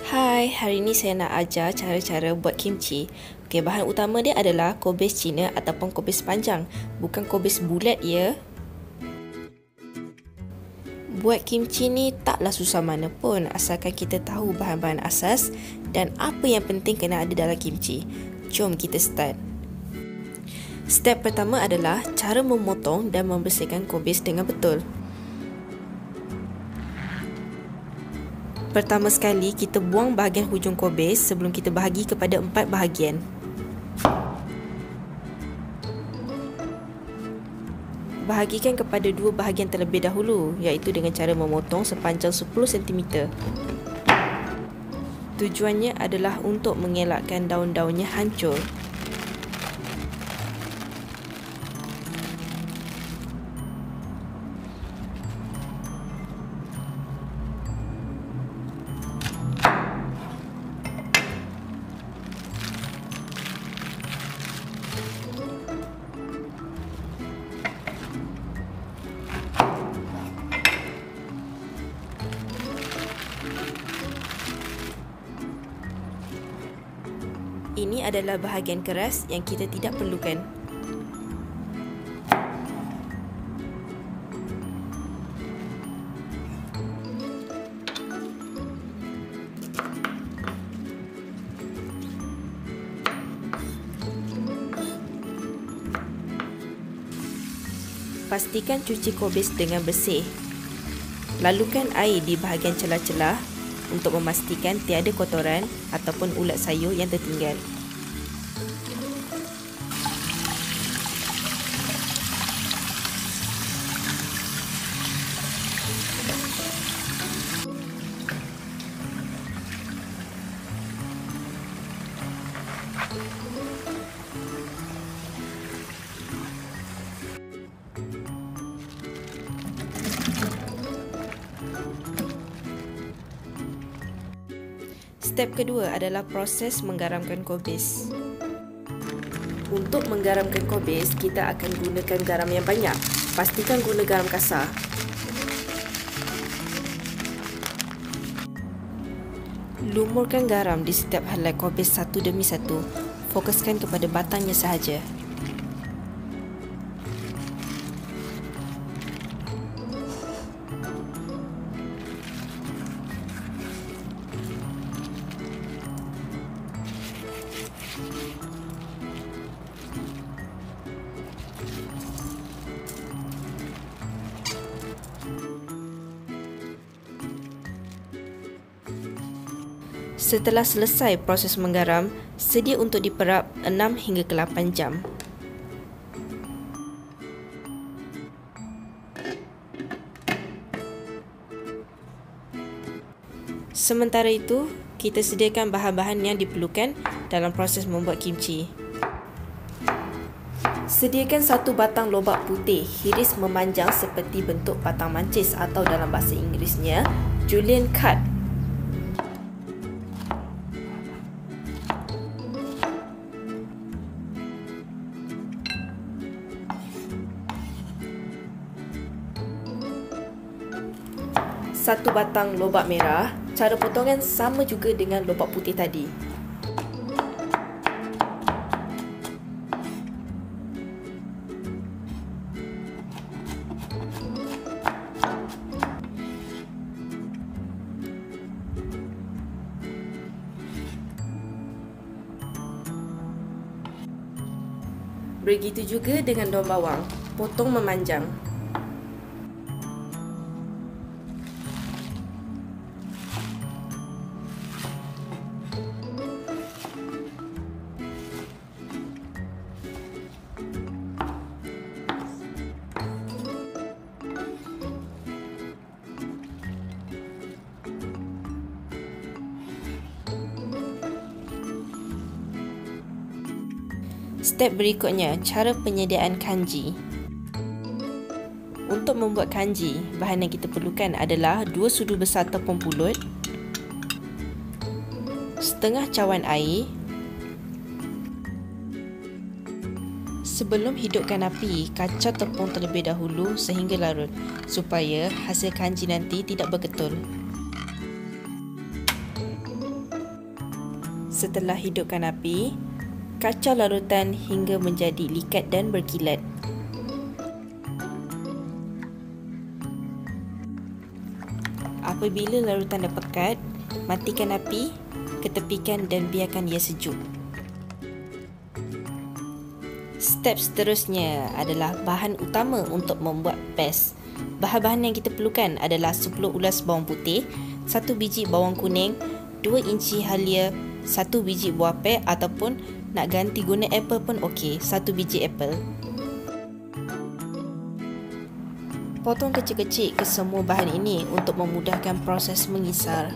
Hai, hari ini saya nak ajar cara-cara buat kimchi. Okey, bahan utama dia adalah kobis Cina ataupun kobis panjang, bukan kobis bulat ya. Buat kimchi ni taklah susah mana pun, asalkan kita tahu bahan-bahan asas dan apa yang penting kena ada dalam kimchi. Jom kita start. Step pertama adalah cara memotong dan membersihkan kobis dengan betul. Pertama sekali, kita buang bahagian hujung kobis sebelum kita bahagi kepada 4 bahagian. Bahagikan kepada 2 bahagian terlebih dahulu, iaitu dengan cara memotong sepanjang 10 cm. Tujuannya adalah untuk mengelakkan daun-daunnya hancur. Ini adalah bahagian keras yang kita tidak perlukan. Pastikan cuci kobis dengan bersih. Lalukan air di bahagian celah-celah untuk memastikan tiada kotoran ataupun ulat sayur yang tertinggal. Step kedua adalah proses menggaramkan kobis. Untuk menggaramkan kobis, kita akan gunakan garam yang banyak. Pastikan guna garam kasar. Lumurkan garam di setiap helai kobis satu demi satu. Fokuskan kepada batangnya sahaja. Setelah selesai proses menggaram, sedia untuk diperap 6 hingga ke 8 jam. Sementara itu, kita sediakan bahan-bahan yang diperlukan dalam proses membuat kimchi. Sediakan 1 batang lobak putih, hiris memanjang seperti bentuk batang mancis atau dalam bahasa Inggerisnya, julienne cut. Satu batang lobak merah. Cara potongan sama juga dengan lobak putih tadi. Begitu juga dengan daun bawang. Potong memanjang. Step berikutnya, cara penyediaan kanji. Untuk membuat kanji, bahan yang kita perlukan adalah 2 sudu besar tepung pulut, setengah cawan air. Sebelum hidupkan api, kacau tepung terlebih dahulu sehingga larut supaya hasil kanji nanti tidak berketul. Setelah hidupkan api, kacau larutan hingga menjadi likat dan berkilat. Apabila larutan dah pekat, matikan api, ketepikan dan biarkan ia sejuk. Step seterusnya adalah bahan utama untuk membuat paste. Bahan-bahan yang kita perlukan adalah 10 ulas bawang putih, 1 biji bawang kuning, 2 inci halia, 1 biji buah pear ataupun nak ganti guna apple pun okey, 1 biji apple. Potong kecil-kecil kesemua bahan ini untuk memudahkan proses mengisar.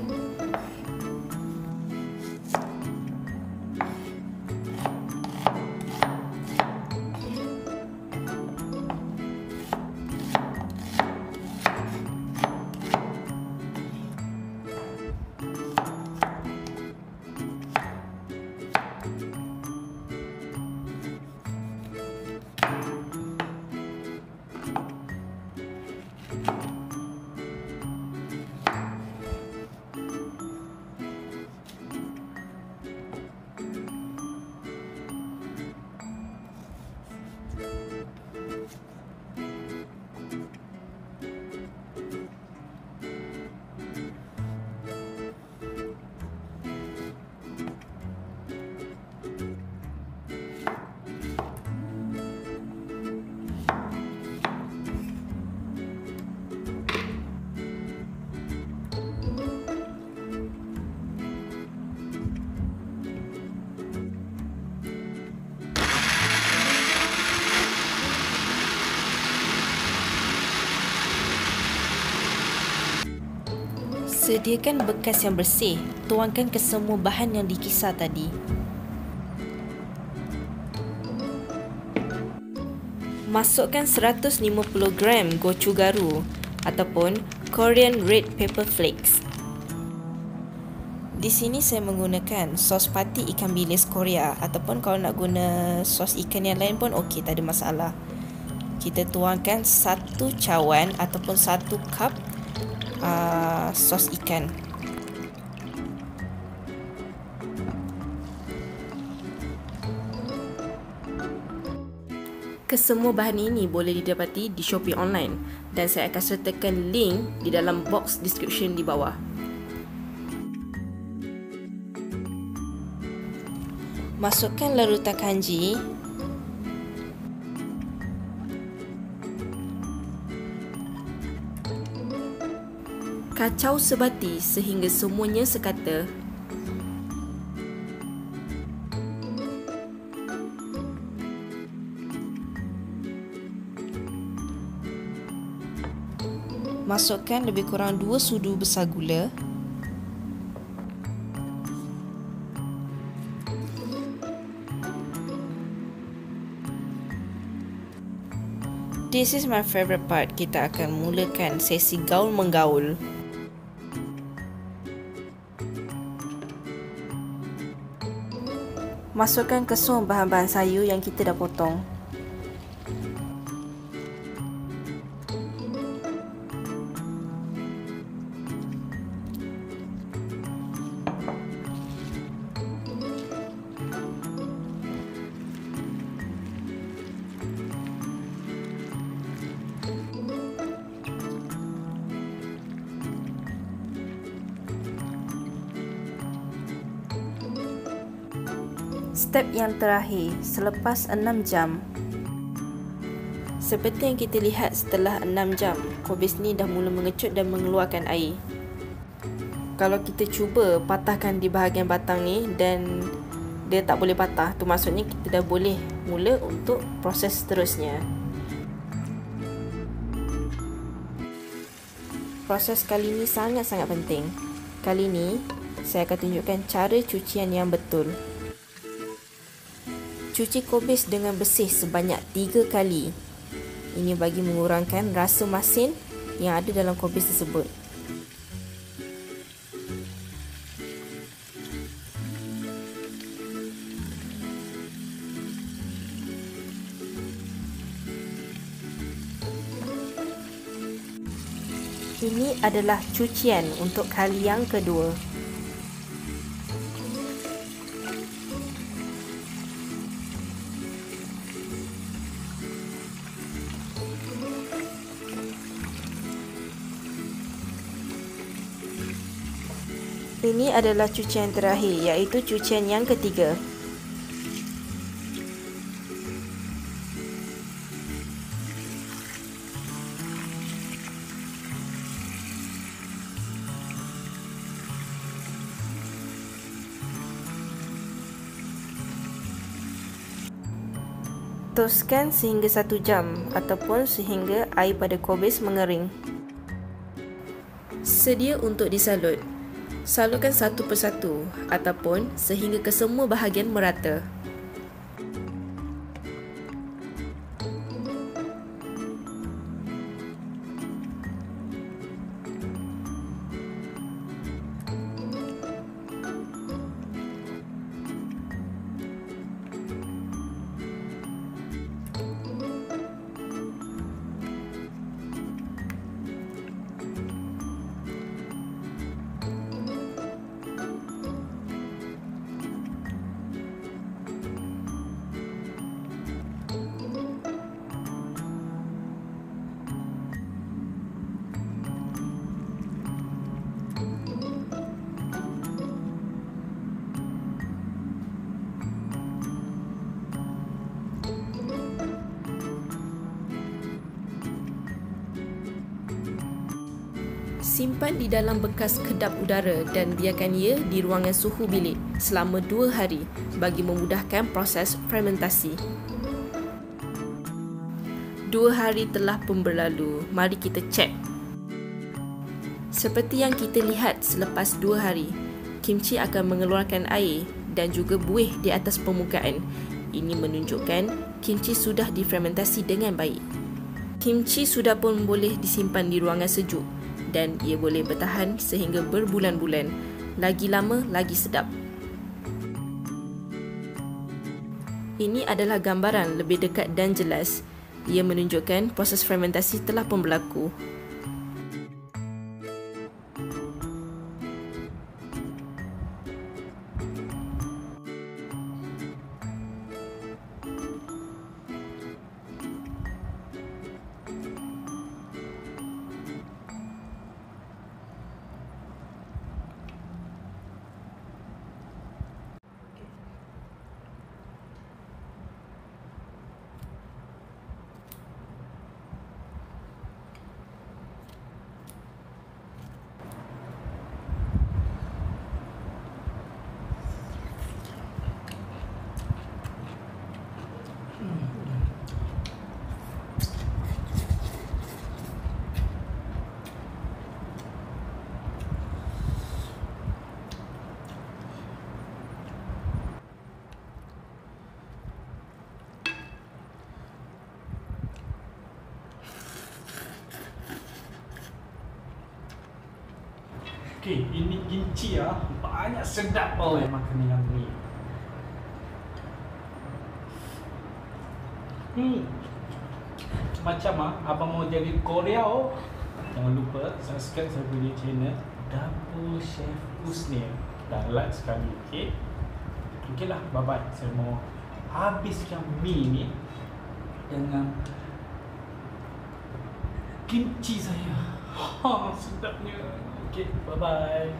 Sediakan bekas yang bersih. Tuangkan ke semua bahan yang dikisar tadi. Masukkan 150 gram gochugaru ataupun Korean red pepper flakes. Di sini saya menggunakan sos pati ikan bilis Korea ataupun kalau nak guna sos ikan yang lain pun okey, tak ada masalah. Kita tuangkan 1 cawan ataupun 1 cup sos ikan. Kesemua bahan ini boleh didapati di Shopee online dan saya akan sertakan link di dalam box description di bawah. Masukkan larutan kanji. Kacau sebati sehingga semuanya sekata. Masukkan lebih kurang 2 sudu besar gula. This is my favorite part. Kita akan mulakan sesi gaul menggaul. Masukkan ke semua bahan-bahan sayur yang kita dah potong. Step yang terakhir, selepas 6 jam. Seperti yang kita lihat setelah 6 jam, kubis ni dah mula mengecut dan mengeluarkan air. Kalau kita cuba patahkan di bahagian batang ni dan dia tak boleh patah, tu maksudnya kita dah boleh mula untuk proses seterusnya. Proses kali ni sangat-sangat penting. Kali ni saya akan tunjukkan cara cucian yang betul. Cuci kubis dengan bersih sebanyak 3 kali. Ini bagi mengurangkan rasa masin yang ada dalam kubis tersebut. Ini adalah cucian untuk kali yang kedua. Ini adalah cucian terakhir, iaitu cucian yang ketiga. Toskan sehingga 1 jam ataupun sehingga air pada kubis mengering. Sedia untuk disalut. Salutkan satu persatu ataupun sehingga kesemua bahagian merata. Simpan di dalam bekas kedap udara dan biarkan ia di ruangan suhu bilik selama 2 hari bagi memudahkan proses fermentasi. 2 hari telah pun berlalu, mari kita cek. Seperti yang kita lihat selepas 2 hari, kimchi akan mengeluarkan air dan juga buih di atas permukaan. Ini menunjukkan kimchi sudah difermentasi dengan baik. Kimchi sudah pun boleh disimpan di ruangan sejuk dan ia boleh bertahan sehingga berbulan-bulan. Lagi lama, lagi sedap. Ini adalah gambaran lebih dekat dan jelas. Ia menunjukkan proses fermentasi telah pun berlaku. Okey, ini kimchi ya, banyak sedap oleh makan dengan ni. Macam abang mau jadi Korea jangan lupa subscribe saya punya channel Dapur Chef Usnil dan like sekali, okey? Okeylah, bye bye. Saya mau habiskan mie ni dengan kimchi saya. Sedapnya. Okay, bye-bye.